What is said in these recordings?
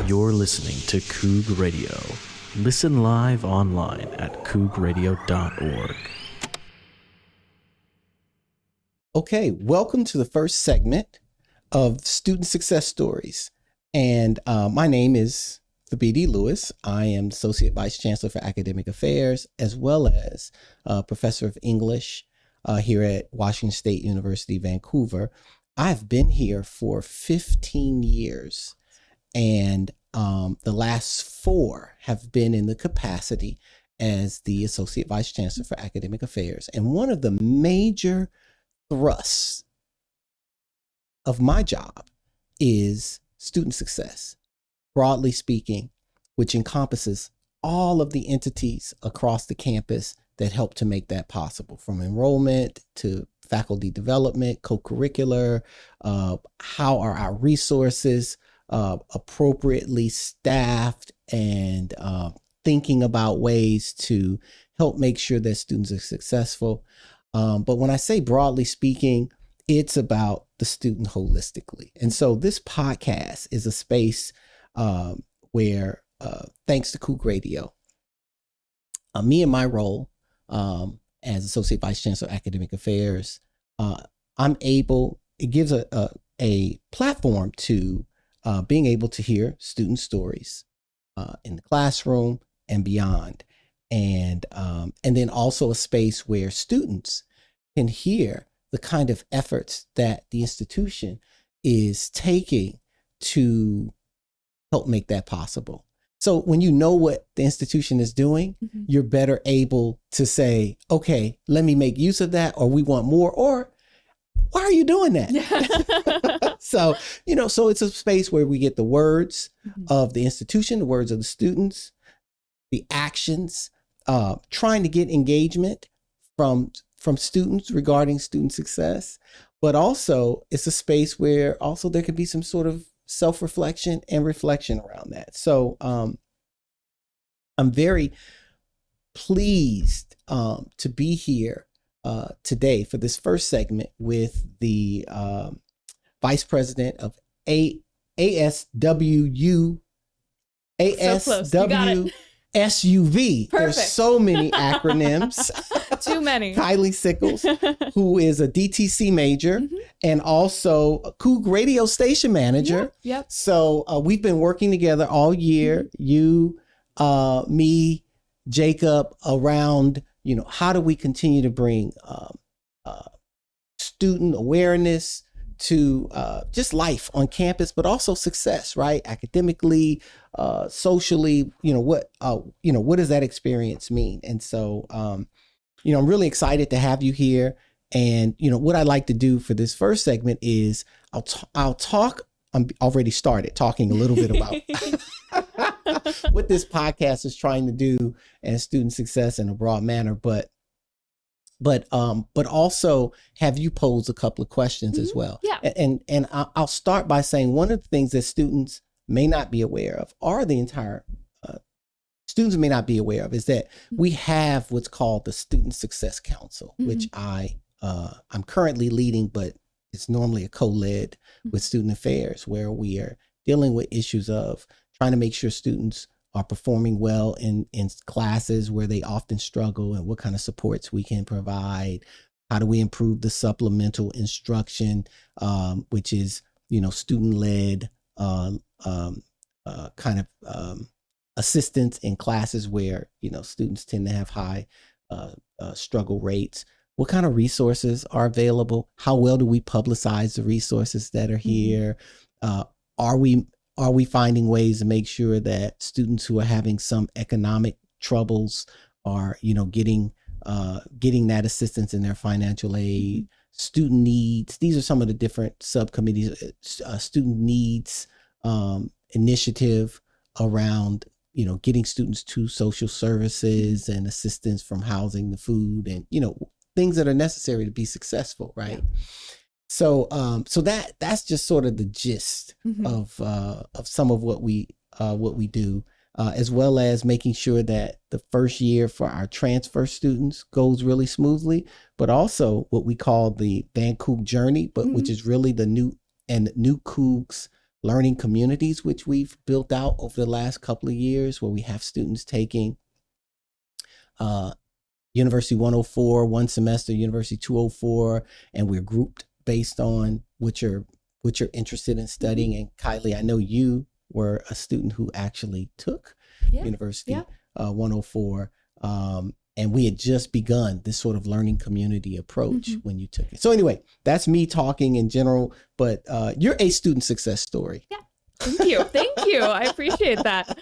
You're listening to Coug Radio. Listen live online at cougradio.org. Okay, welcome to the first segment of Student Success Stories. And my name is Thabiti Lewis. I am Associate Vice Chancellor for Academic Affairs, as well as Professor of English here at Washington State University Vancouver. I've been here for 15 years, and the last 4 have been in the capacity as the Associate Vice Chancellor for Academic Affairs. And one of the major thrusts of my job is student success, broadly speaking, which encompasses all of the entities across the campus that help to make that possible, from enrollment to faculty development, co-curricular, how are our resources appropriately staffed, and thinking about ways to help make sure that students are successful. But when I say broadly speaking, it's about the student holistically. And so this podcast is a space where, thanks to Coug Radio, me and my role as Associate Vice Chancellor of Academic Affairs, it gives a platform to being able to hear student stories in the classroom and beyond. And then also a space where students can hear the kind of efforts that the institution is taking to help make that possible. So when you know what the institution is doing, you're better able to say, okay, let me make use of that, or we want more, or why are you doing that? So it's a space where we get the words of the institution, the words of the students, the actions, trying to get engagement from students regarding student success, but also it's a space where also there could be some sort of self-reflection and reflection around that. So I'm very pleased to be here today for this first segment with the Vice President of ASWU. SUV. Perfect. There's so many acronyms. Too many. Kylie Sickles, who is a DTC major and also a Coug Radio station manager. Yep. So we've been working together all year. You, me, Jacob, around, how do we continue to bring student awareness to just life on campus, but also success, right? Academically, socially, what does that experience mean? And so, I'm really excited to have you here. And, what I'd like to do for this first segment is I'll talk. I'm already started talking a little bit about what this podcast is trying to do and student success in a broad manner, but also have you pose a couple of questions as well. Yeah. And I'll start by saying one of the things that students may not be aware of, or the entire students may not be aware of, is that we have what's called the Student Success Council, which I'm currently leading, but it's normally a co-led with Student Affairs, where we are dealing with issues of trying to make sure students are performing well in classes where they often struggle, and what kind of supports we can provide. How do we improve the supplemental instruction, which is, student-led kind of assistance in classes where, students tend to have high struggle rates. What kind of resources are available? How well do we publicize the resources that are here? Are we finding ways to make sure that students who are having some economic troubles are, getting that assistance in their financial aid? Student needs. These are some of the different subcommittees. Student needs initiative around, getting students to social services and assistance from housing to food and, things that are necessary to be successful, right? Yeah. So that's just sort of the gist of some of what we do, as well as making sure that the first year for our transfer students goes really smoothly, but also what we call the Van Coug journey, but which is really the new Coug's learning communities, which we've built out over the last couple of years, where we have students taking University 104 one semester, University 204, and we're grouped based on what you're interested in studying. And Kylie, I know you were a student who actually took University 104, and we had just begun this sort of learning community approach when you took it. So anyway, that's me talking in general, but you're a student success story. Yeah. Thank you. Thank you. I appreciate that.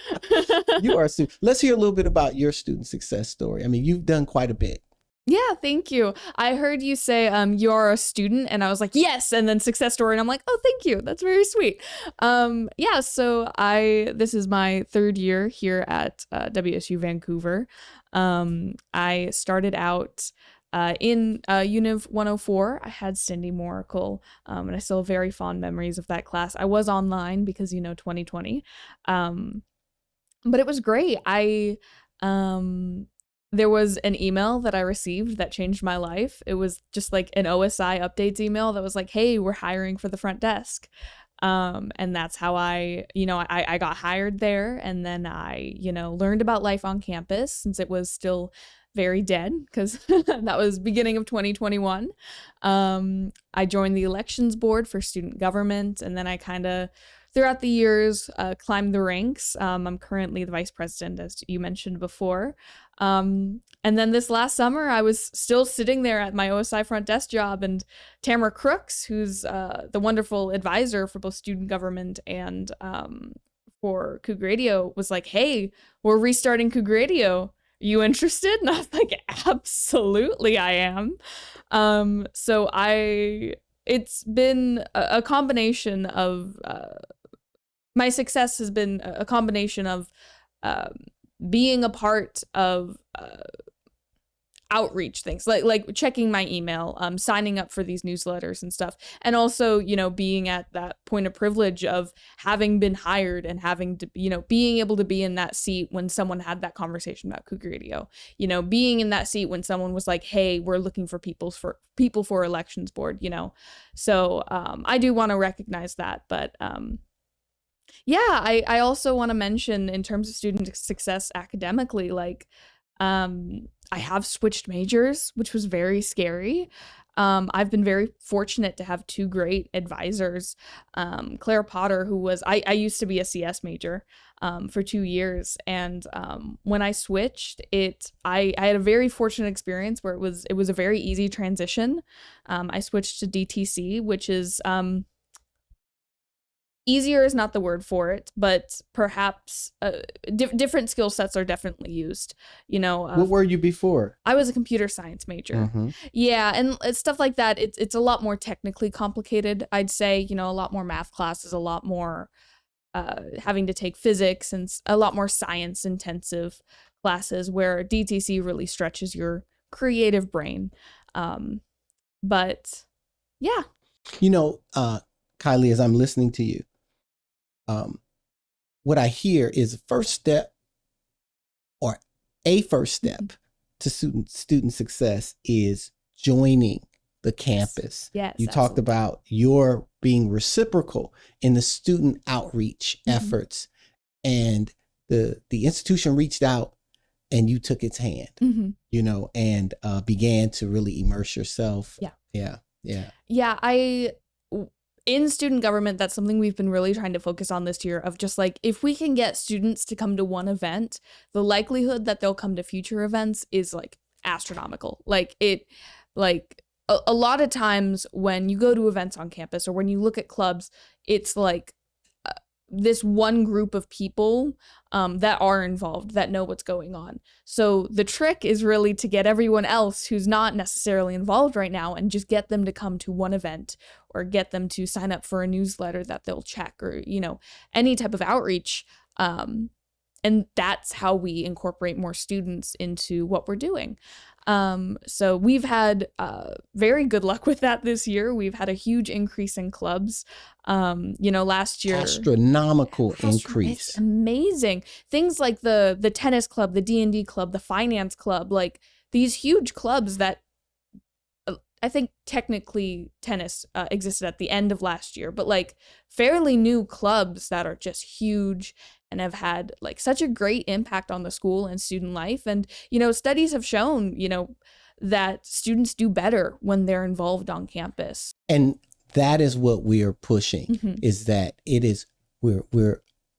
You are a student. Let's hear a little bit about your student success story. I mean, you've done quite a bit. Yeah, thank you. I heard you say you're a student, and I was like, yes, and then success story, and I'm like, oh, thank you. That's very sweet. Yeah, so this is my third year here at WSU Vancouver. I started out in Univ 104. I had Cindy Moracle, and I still have very fond memories of that class. I was online because, 2020, but it was great. There was an email that I received that changed my life. It was just like an OSI updates email that was like, hey, we're hiring for the front desk. And that's how I got hired there. And then I, learned about life on campus, since it was still very dead, because that was beginning of 2021. I joined the elections board for student government, and then I kind of, throughout the years, climbed the ranks. I'm currently the vice president, as you mentioned before. And then this last summer, I was still sitting there at my OSI front desk job, and Tamara Crooks, who's the wonderful advisor for both student government and for Coug Radio, was like, hey, we're restarting Coug Radio. You interested? And I was like, absolutely, I am. So it's been a combination of, my success has been a combination of being a part of outreach things, like checking my email, signing up for these newsletters and stuff, and also being at that point of privilege of having been hired and having to being able to be in that seat when someone had that conversation about Coug Radio, being in that seat when someone was like, hey, we're looking for people for elections board, so I do want to recognize that. But yeah, I also want to mention, in terms of student success academically, like I have switched majors, which was very scary. I've been very fortunate to have two great advisors. Claire Potter, who was, I used to be a CS major for 2 years. And when I switched, I had a very fortunate experience where it was a very easy transition. I switched to DTC, which is easier is not the word for it, but perhaps different skill sets are definitely used. What were you before? I was a computer science major. Yeah, and stuff like that. It's a lot more technically complicated, I'd say. A lot more math classes, a lot more having to take physics, and a lot more science intensive classes, where DTC really stretches your creative brain. But yeah. Kylie, as I'm listening to you, what I hear is a first step to student success is joining the campus. Yes, you absolutely. Talked about your being reciprocal in the student outreach efforts, and the institution reached out and you took its hand, and began to really immerse yourself. Yeah. In student government, that's something we've been really trying to focus on this year, of just like, if we can get students to come to one event, the likelihood that they'll come to future events is like astronomical. A lot of times when you go to events on campus, or when you look at clubs, it's like this one group of people that are involved, that know what's going on. So the trick is really to get everyone else who's not necessarily involved right now, and just get them to come to one event, or get them to sign up for a newsletter that they'll check, or any type of outreach. And that's how we incorporate more students into what we're doing. So we've had very good luck with that this year. We've had a huge increase in clubs. Last year, astronomical increase. It's amazing. Things like the tennis club, the D&D club, the finance club, like these huge clubs that I think technically tennis existed at the end of last year, but like fairly new clubs that are just huge and have had like such a great impact on the school and student life. And, studies have shown, that students do better when they're involved on campus. And that is what we are pushing, is that it is,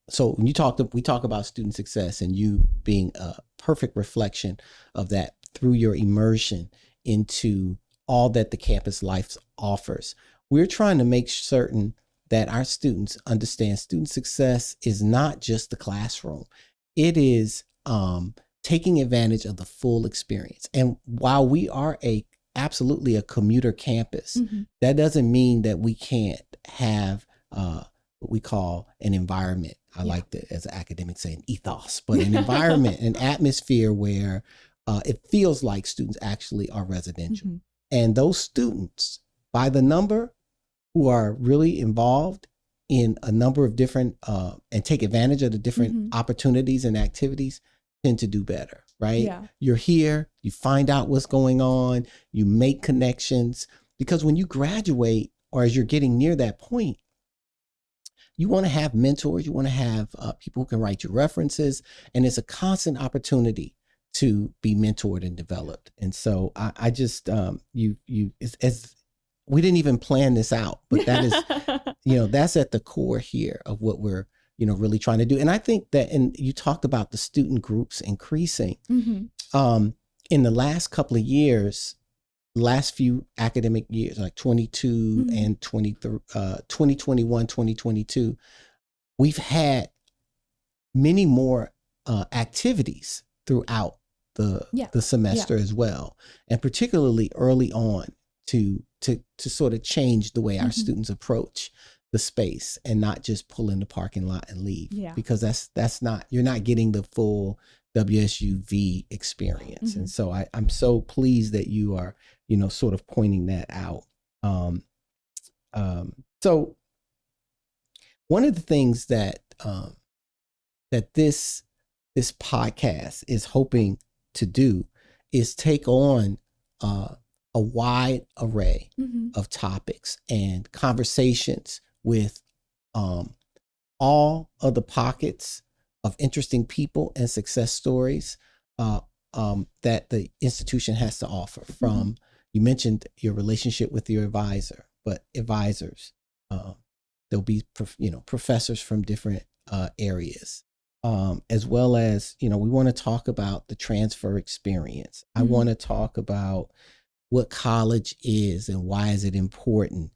so when we talk about student success and you being a perfect reflection of that through your immersion into all that the campus life offers. We're trying to make certain that our students understand student success is not just the classroom. It is taking advantage of the full experience. And while we are absolutely a commuter campus, that doesn't mean that we can't have what we call an environment. I like to, as an academic, say an ethos, but an environment, an atmosphere where it feels like students actually are residential. And those students, by the number, who are really involved in a number of different and take advantage of the different opportunities and activities, tend to do better, right? Yeah. You're here, you find out what's going on, you make connections, because when you graduate, or as you're getting near that point, you want to have mentors, you want to have people who can write your references, and it's a constant opportunity to be mentored and developed. And so I just, as we didn't even plan this out, but that is, that's at the core here of what we're, really trying to do. And I think that, and you talked about the student groups increasing. In the last couple of years, last few academic years, like 22 and 2021, 2022, we've had many more activities throughout the semester as well, and particularly early on to sort of change the way our students approach the space and not just pull in the parking lot and leave, because that's not, you're not getting the full WSUV experience. And so I'm so pleased that you are, sort of pointing that out. So one of the things that that this podcast is hoping to do is take on a wide array of topics and conversations with all of the pockets of interesting people and success stories that the institution has to offer. From, you mentioned your relationship with your advisor, but advisors, there'll be professors from different areas. As well as, we want to talk about the transfer experience. I want to talk about what college is and why is it important,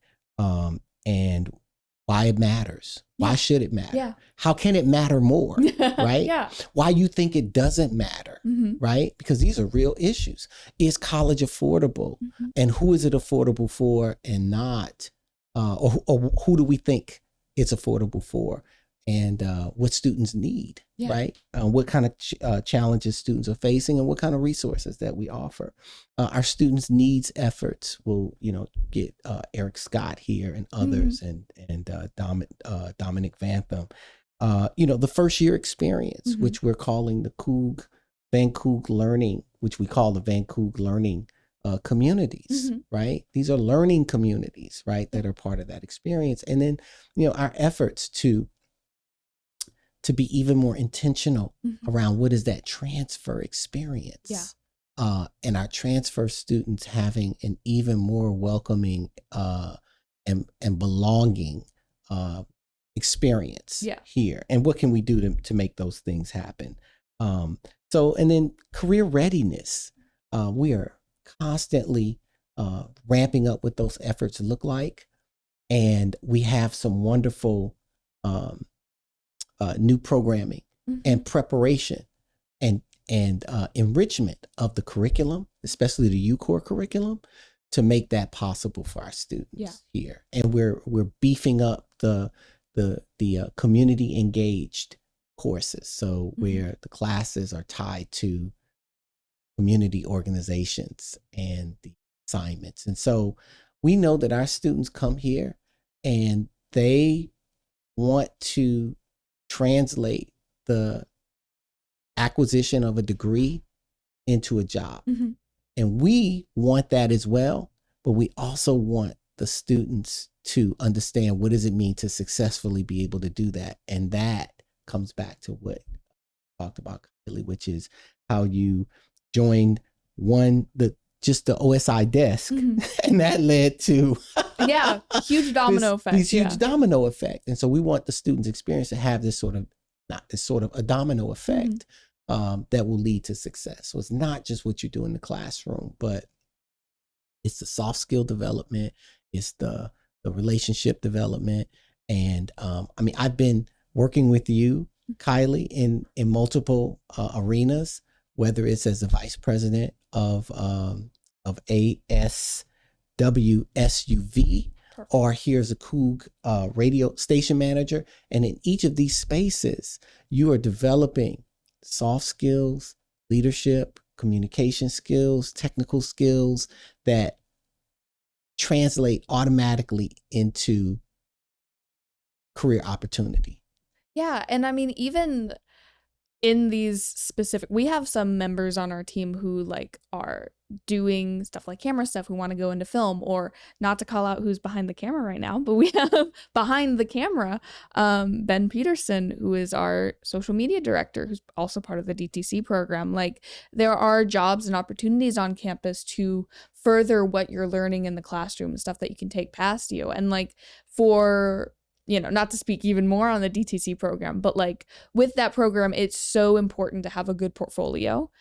and why it matters. Why should it matter? How can it matter more, right? Why you think it doesn't matter, right? Because these are real issues. Is college affordable? And who is it affordable for and not? Or who do we think it's affordable for? And what students need, right? What kind of challenges students are facing, and what kind of resources that we offer. Our students' needs efforts will, get Eric Scott here and others, and Dominic Vantham. The first year experience, which we're calling the Vancouver Learning, which we call the Vancouver Learning communities, right? These are learning communities, right, that are part of that experience. And then, our efforts to be even more intentional around what is that transfer experience. And our transfer students having an even more welcoming and belonging experience here. And what can we do to make those things happen? And then career readiness. We are constantly ramping up what those efforts look like. And we have some wonderful new programming and preparation and enrichment of the curriculum, especially the U-Core curriculum, to make that possible for our students here. And we're beefing up the community engaged courses, so where the classes are tied to community organizations and the assignments. And so we know that our students come here and they want to translate the acquisition of a degree into a job. And we want that as well, but we also want the students to understand what does it mean to successfully be able to do that. And that comes back to what I talked about, Kylie, which is how you joined the OSI desk, and that led to huge domino effect. These huge domino effect. And so we want the students' experience to have this sort of a domino effect that will lead to success. So it's not just what you do in the classroom, but it's the soft skill development, it's the relationship development. And I've been working with you, Kylie, in multiple arenas, whether it's as the vice president of ASWSUV, or here's a Coug radio station manager. And in each of these spaces, you are developing soft skills, leadership, communication skills, technical skills that translate automatically into career opportunity. Yeah. And I mean, even in these specific, we have some members on our team who like are doing stuff like camera stuff, who want to go into film, or not to call out who's behind the camera right now, but we have behind the camera, Ben Peterson, who is our social media director, who's also part of the DTC program. Like, there are jobs and opportunities on campus to further what you're learning in the classroom and stuff that you can take past you. And like, for, you know, not to speak even more on the DTC program, but like with that program, it's so important to have a good portfolio.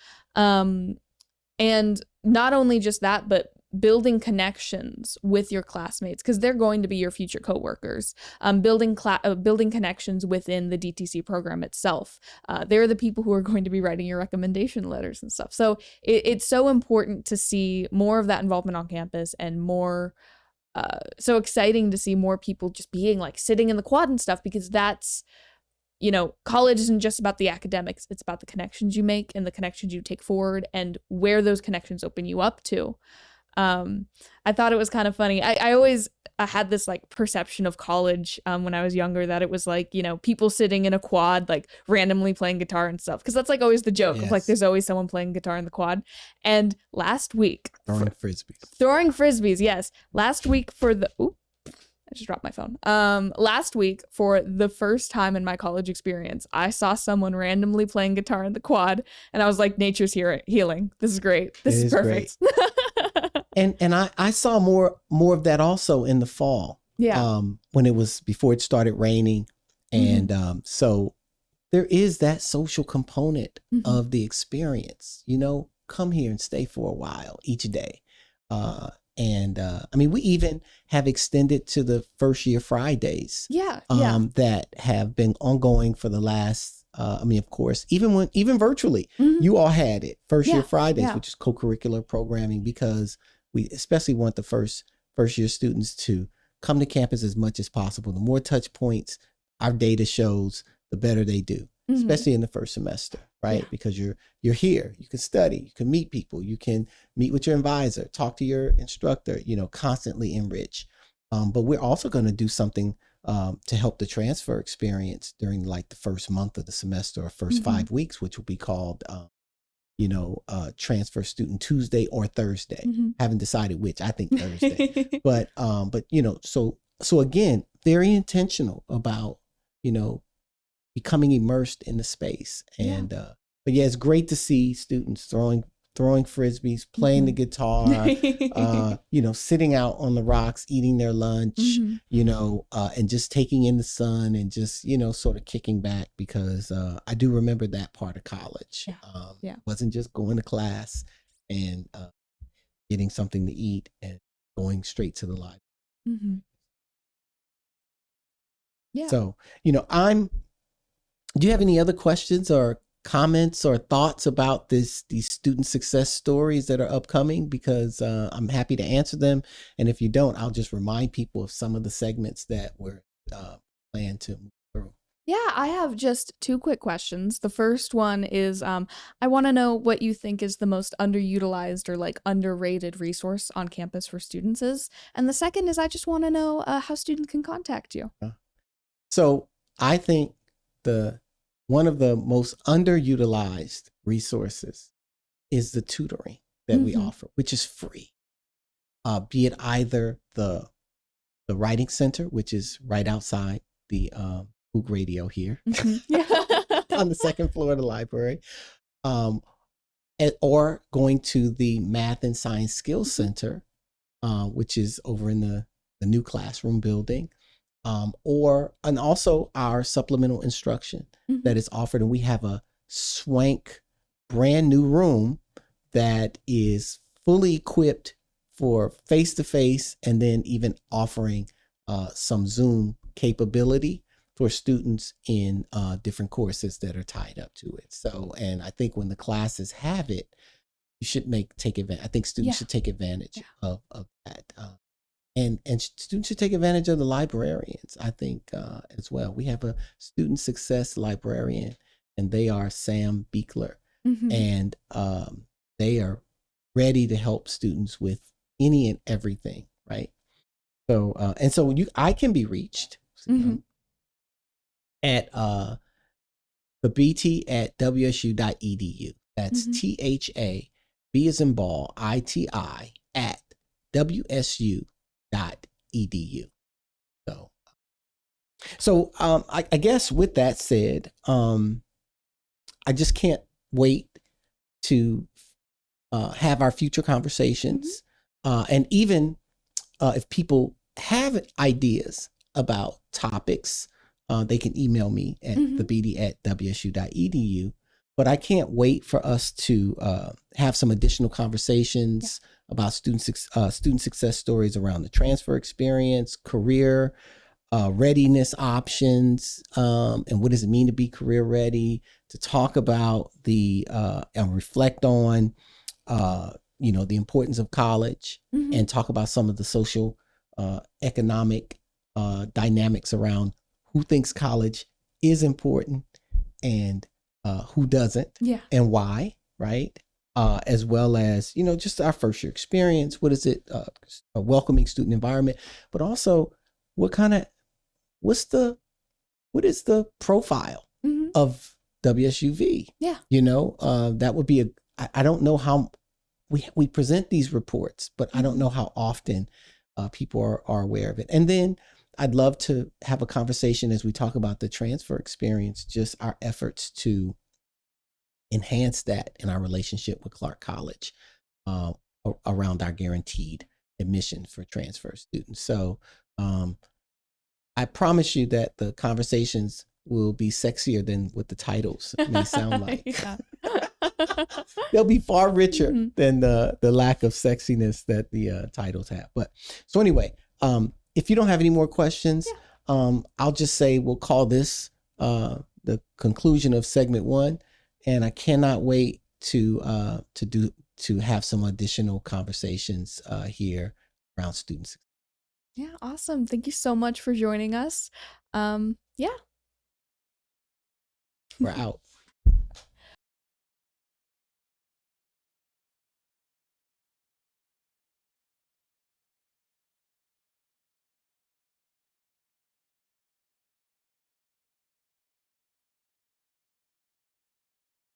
And not only just that, but building connections with your classmates, because they're going to be your future coworkers. Building connections within the DTC program itself. They're the people who are going to be writing your recommendation letters and stuff. So it's so important to see more of that involvement on campus, and more so exciting to see more people just being like sitting in the quad and stuff, because that's, you know, college isn't just about the academics. It's about the connections you make and the connections you take forward and where those connections open you up to. I thought it was kind of funny. I always had this like perception of college when I was younger, that it was like, you know, people sitting in a quad, like randomly playing guitar and stuff. Because that's like always the joke of like, there's always someone playing guitar in the quad. And last week, throwing frisbees. Yes. Last week for the, I just dropped my phone. Last week, for the first time in my college experience, I saw someone randomly playing guitar in the quad, and I was like, nature's healing. This is great. This is perfect. And I saw more of that also in the fall. Yeah. When it was before it started raining. And so there is that social component of the experience. You know, come here and stay for a while each day. We even have extended to the first year Fridays. That have been ongoing for the last, of course, even virtually, you all had it, first year Fridays, which is co-curricular programming, because we especially want the first year students to come to campus as much as possible. The more touch points our data shows, the better they do. Especially in the first semester, right? Because you're here, you can study, you can meet people, you can meet with your advisor, talk to your instructor, you know, constantly enrich. But we're also going to do something to help the transfer experience during like the first month of the semester, or first 5 weeks, which will be called, Transfer Student Tuesday or Thursday. Haven't decided which. I think Thursday. but you know, so again, very intentional about, you know, becoming immersed in the space. And but yeah, it's great to see students throwing frisbees, playing the guitar, you know, sitting out on the rocks, eating their lunch, you know, and just taking in the sun, and just, you know, sort of kicking back, because I do remember that part of college. Wasn't just going to class and getting something to eat and going straight to the library. So, you know, do you have any other questions or comments or thoughts about these student success stories that are upcoming? Because I'm happy to answer them. And if you don't, I'll just remind people of some of the segments that we're planned to move through. Yeah, I have just 2 quick questions. The first one is, I want to know what you think is the most underutilized or like underrated resource on campus for students is. And the second is, I just want to know how students can contact you. So I think one of the most underutilized resources is the tutoring that we offer, which is free. be it either the writing center, which is right outside the Coug Radio here on the second floor of the library, or going to the Math and Science Skills Center, which is over in the new classroom building, and also our supplemental instruction that is offered. And we have a swank, brand new room that is fully equipped for face-to-face, and then even offering some Zoom capability for students in different courses that are tied up to it. So, and I think when the classes have it, you should take advantage. I think students should take advantage of that. And students should take advantage of the librarians, I think, as well. We have a student success librarian, and they are Sam Beekler. And they are ready to help students with any and everything, right? So, and so I can be reached at thabiti@wsu.edu. That's THA, B as in ball, ITI at WSU.edu. So I guess with that said, I just can't wait to have our future conversations. And even if people have ideas about topics, they can email me at thabiti@wsu.edu. But I can't wait for us to have some additional conversations about student success stories around the transfer experience, career readiness options, and what does it mean to be career ready, to talk about and reflect on the importance of college, and talk about some of the social economic dynamics around who thinks college is important and who doesn't, and why, right? As well as, just our first year experience. What is it? A welcoming student environment, but also what is the profile of WSUV? That would be I don't know how we present these reports, but I don't know how often people are aware of it. And then I'd love to have a conversation as we talk about the transfer experience, just our efforts to enhance that in our relationship with Clark College around our guaranteed admission for transfer students. So I promise you that the conversations will be sexier than what the titles may sound like. They'll be far richer than the lack of sexiness that the titles have. But so anyway, if you don't have any more questions, I'll just say we'll call this the conclusion of segment 1, and I cannot wait to have some additional conversations here around students. Yeah, awesome. Thank you so much for joining us. We're out.